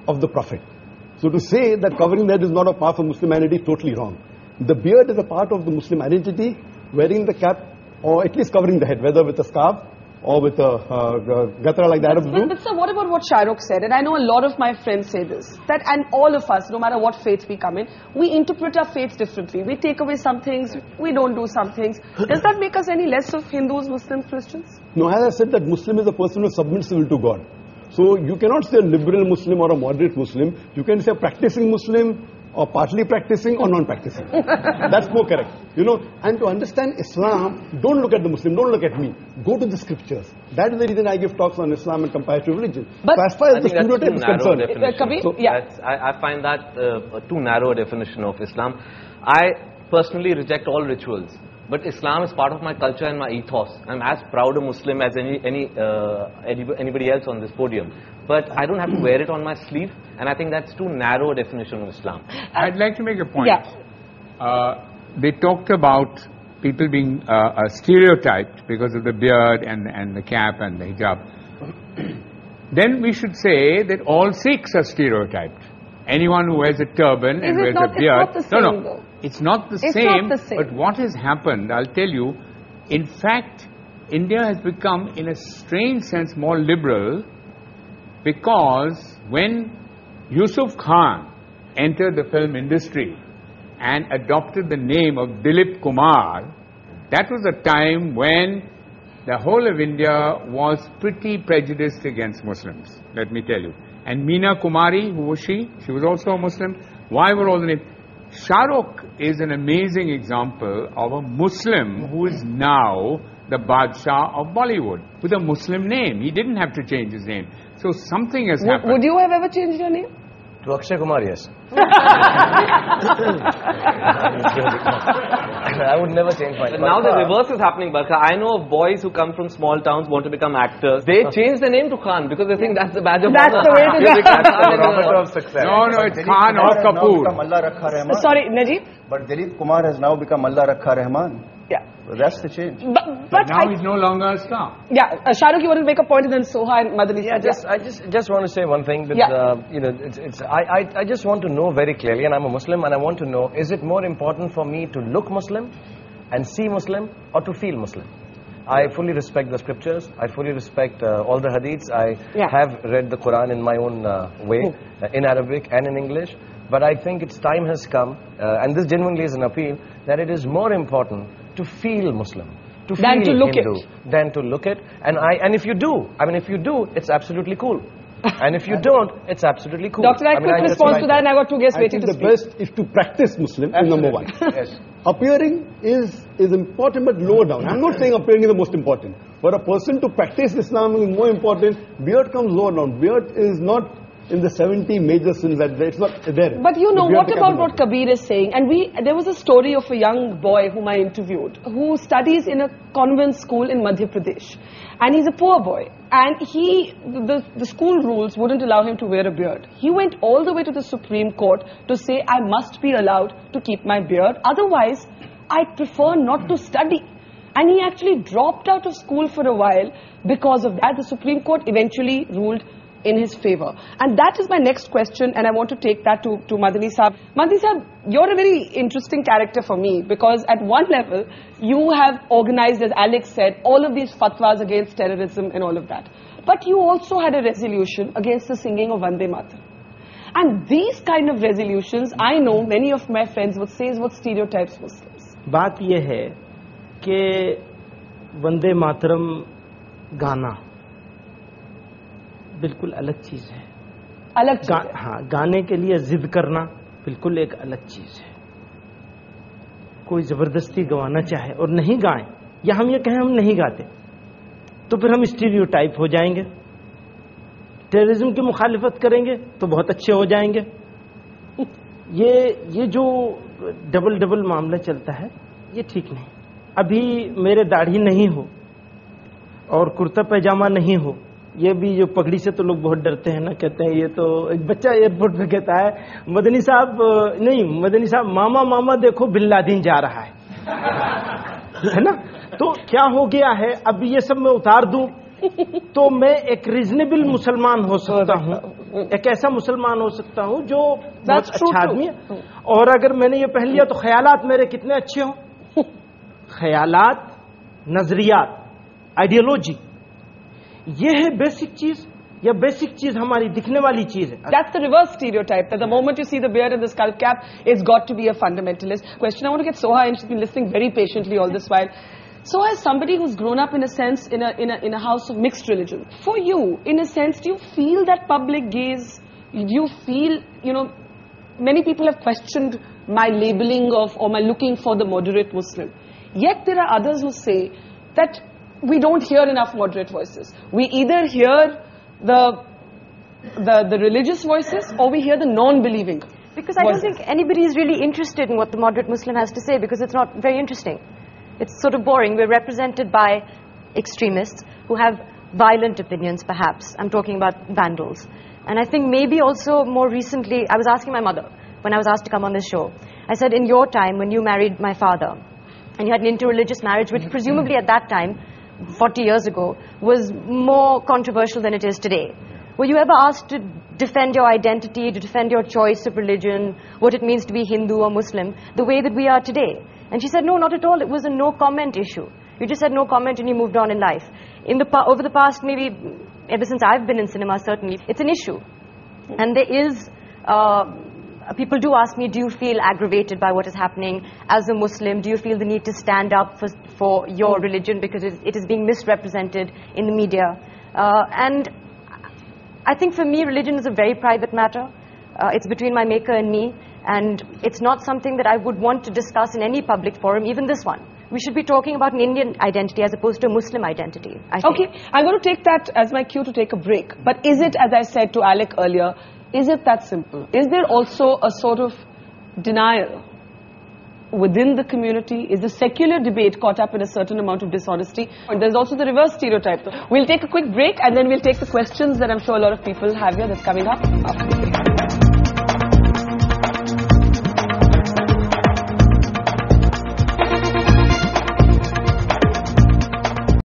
of the Prophet. So to say that covering the head is not a part of Muslim identity is totally wrong. The beard is a part of the Muslim identity. Wearing the cap, or at least covering the head, whether with a scarf or with a gatra like the Arabs do. But sir, what about what Shah Rukh said? And I know a lot of my friends say this, that and all of us, no matter what faith we come in, we interpret our faiths differently. We take away some things, we don't do some things. Does that make us any less of Hindus, Muslims, Christians? No, as I said, that Muslim is a person who submits will to God. So you cannot say a liberal Muslim or a moderate Muslim. You can say a practicing Muslim, or partly practicing or non-practicing. That's more correct. You know, and to understand Islam, don't look at the Muslim, don't look at me. Go to the scriptures. That is the reason I give talks on Islam and comparative religion. But so as far as the stereotype is concerned, Kabir, so I find that a too narrow definition of Islam. I personally reject all rituals. But Islam is part of my culture and my ethos. I'm as proud a Muslim as anybody else on this podium. But I don't have to wear it on my sleeve, and I think that's too narrow a definition of Islam. I'd like to make a point. Yeah. They talked about people being stereotyped because of the beard and the cap and the hijab. Then we should say that all Sikhs are stereotyped. Anyone who wears a turban and wears a beard. It's not the same, though. It's not the It's same. not the same. But what has happened, I'll tell you, in fact, India has become, in a strange sense, more liberal, because when Yusuf Khan entered the film industry and adopted the name of Dilip Kumar, that was a time when the whole of India was pretty prejudiced against Muslims, let me tell you. And Meena Kumari, who was she? She was also a Muslim. Why were all the names? Shah Rukh is an amazing example of a Muslim who is now the Badshah of Bollywood with a Muslim name. He didn't have to change his name. So something has happened. Would you have ever changed your name? To Akshay Kumar, yes. I would never change my name. Now the reverse is happening, Barkha. I know of boys who come from small towns, want to become actors. They change their name to Khan because they think that's the badge of honor. That's the way to go. Barometer of success. No, it's Khan or Kapoor. Sorry, Najib? But Dilip Kumar has now become Allah Rakha Rahman. Yeah. So that's the change. But now he's no longer a star. Yeah, Shah Rukh, you want to make a point, and then Soha and Madani. Yeah, I just want to say one thing. That, you know, I just want to know very clearly, and I'm a Muslim, and I want to know: is it more important for me to look Muslim and see Muslim, or to feel Muslim? I fully respect the scriptures. I fully respect all the hadiths. I have read the Quran in my own way, in Arabic and in English. But I think its time has come, and this genuinely is an appeal, that it is more important to feel Muslim, to feel Hindu, than to look it. And if you do, if you do, it's absolutely cool. And if you don't, it's absolutely cool. Dr. I quick response to that, and I got two guests waiting to speak. I think the best is to practice Muslim, is number one. Yes. Appearing is important, but lower down. I'm not saying appearing is the most important. For a person to practice Islam is more important. Beard comes lower down. Beard is not in the 70 major sins, that it's not there. But you know, what about what Kabir is saying? And there was a story of a young boy whom I interviewed, who studies in a convent school in Madhya Pradesh. And he's a poor boy. And the school rules wouldn't allow him to wear a beard. He went all the way to the Supreme Court to say, I must be allowed to keep my beard. Otherwise, I prefer not to study. And he actually dropped out of school for a while because of that. The Supreme Court eventually ruled in his favor. And that is my next question, and I want to take that to Madani Saab. Madani Saab, you're a very interesting character for me, because at one level, you have organized, as Alex said, all of these fatwas against terrorism and all of that. But you also had a resolution against the singing of Vande Mataram. And these kind of resolutions, I know many of my friends would say, is what stereotypes Muslims. बात ये है कि वंदे मातरम गाना बिल्कुल अलग चीज है, अलग चीज है। हाँ, गाने के लिए जिद करना बिल्कुल एक अलग चीज है। कोई जबरदस्ती गवाना चाहे और नहीं गाएं, या हम ये कहें हम नहीं गाते, तो फिर हम स्टीरियोटाइप हो जाएंगे। टेररिज्म की मुखालिफत करेंगे तो बहुत अच्छे हो जाएंगे। ये जो डबल मामला चलता है, ये ठीक नहीं। अभी मेरे दाढ़ी नहीं हो और कुर्ता पैजामा नहीं हो, ये भी जो पगड़ी से तो लोग बहुत डरते हैं ना, कहते हैं ये तो एक बच्चा एयरपोर्ट पे कहता है मदनी साहब मामा मामा देखो बिन लादेन जा रहा है ना। तो क्या हो गया है, अब ये सब मैं उतार दूं تو میں ایک ریزنیبل مسلمان ہو سکتا ہوں, ایک ایسا مسلمان ہو سکتا ہوں جو بہت اچھا آدمی ہے. اور اگر میں نے یہ پہن لیا تو خیالات میرے کتنے اچھے ہوں. خیالات, نظریات, آئیڈیالوجی, یہ ہے بیسک چیز, یا بیسک چیز ہماری دکھنے والی چیز ہے. That's the reverse stereotype, that the moment you see the beard and the skull cap, it's got to be a fundamentalist. Question, I want to get Soha in. She's been listening very patiently all this while. Soha is somebody who's grown up in a sense in a house of mixed religion. For you, in a sense, do you feel that public gaze? Do you feel, many people have questioned my labeling of or my looking for the moderate Muslim. Yet there are others who say that we don't hear enough moderate voices. We either hear the religious voices or we hear the non-believing because I don't think anybody is really interested in what the moderate Muslim has to say, because it's not very interesting. It's sort of boring. We're represented by extremists who have violent opinions, perhaps. I'm talking about vandals. And I think maybe also more recently, I was asking my mother when I was asked to come on this show. I said, in your time when you married my father and you had an interreligious marriage, which presumably at that time, 40 years ago, was more controversial than it is today. Were you ever asked to defend your identity, to defend your choice of religion, what it means to be Hindu or Muslim, the way that we are today? And she said, no, not at all. It was a no-comment issue. You just said no comment and you moved on in life. Over the past, maybe ever since I've been in cinema, certainly, it's an issue. And there is, people do ask me, do you feel aggravated by what is happening as a Muslim? Do you feel the need to stand up for your religion because it is being misrepresented in the media? And I think for me, religion is a very private matter. It's between my maker and me. And it's not something that I would want to discuss in any public forum, even this one. We should be talking about an Indian identity as opposed to a Muslim identity, I think. Okay, I'm going to take that as my cue to take a break. But is it, as I said to Alec earlier, is it that simple? Is there also a sort of denial within the community? Is the secular debate caught up in a certain amount of dishonesty? And there's also the reverse stereotype. We'll take a quick break and then we'll take the questions that I'm sure a lot of people have here that's coming up after the break.